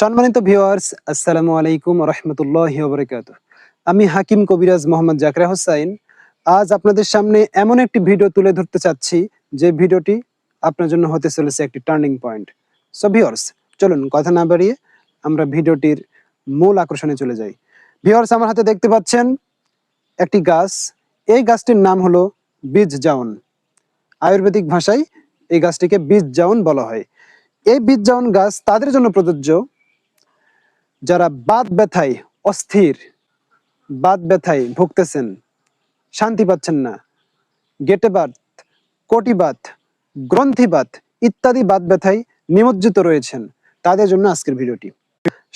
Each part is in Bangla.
সম্মানিত ভিউয়ার্স, আসসালামু আলাইকুম ওয়া রাহমাতুল্লাহি ওয়া বারাকাতুহু। আমি হাকিম কবিরাজ মোহাম্মদ জাকির হোসাইন আজ আপনাদের সামনে এমন একটি ভিডিও তুলে ধরতে চাচ্ছি যে ভিডিওটি আপনার জন্য হতে চলেছে একটি টার্নিং পয়েন্ট। সো ভিউয়ার্স, চলুন কথা না বাড়িয়ে আমরা ভিডিওটির মূল আকর্ষণে চলে যাই। ভিউয়ার্স, আমার হাতে দেখতে পাচ্ছেন একটি গাছ। এই গাছটির নাম হলো বীজ জাউন। আয়ুর্বেদিক ভাষায় এই গাছটিকে বীজ জাউন বলা হয়। এই বীজ জাউন গাছ তাদের জন্য প্রযোজ্য যারা বাত ব্যথায় অস্থির, বাত ব্যথায় ভুগতেছেন, শান্তি পাচ্ছেন না, গেটে বাত, কটি বাত, গ্রন্থি বাত ইত্যাদি বাত ব্যথায় নিমজ্জিত রয়েছেন, তাদের জন্য আজকের ভিডিওটি।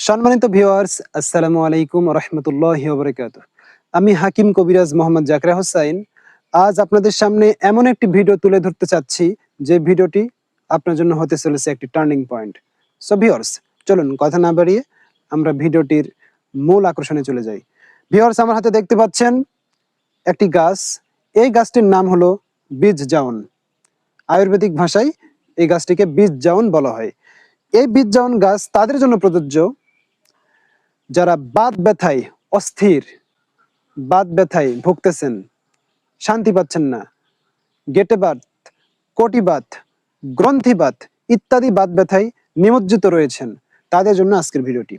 সম্মানিত ভিউয়ার্স, আসসালামু আলাইকুম ওয়া রাহমাতুল্লাহি ওয়া বারাকাতুহু। আমি হাকিম কবিরাজ মোহাম্মদ জাকির হোসাইন আজ আপনাদের সামনে এমন একটি ভিডিও তুলে ধরতে চাচ্ছি যে ভিডিওটি আপনার জন্য হতে চলেছে একটি টার্নিং পয়েন্ট। সো ভিউয়ার্স, চলুন কথা না বাড়িয়ে আমরা ভিডিওটির মূল আকর্ষণে চলে যাই। ভিউয়ার্স, আমার হাতে দেখতে পাচ্ছেন একটি গাছ। এই গাছটির নাম হলো বীজ জাউন। আয়ুর্বেদিক ভাষায় এই গাছটিকে বীজ জাউন বলা হয়। এই বীজ জাউন গাছ তাদের জন্য প্রযোজ্য যারা বাত ব্যথায় অস্থির, বাত ব্যথায় ভুগতেছেন, শান্তি পাচ্ছেন না, গেটে বাত, কটি বাত, গ্রন্থি বাত ইত্যাদি বাত ব্যথায় নিমজ্জিত রয়েছেন, তাদের জন্য আজকের ভিডিওটি।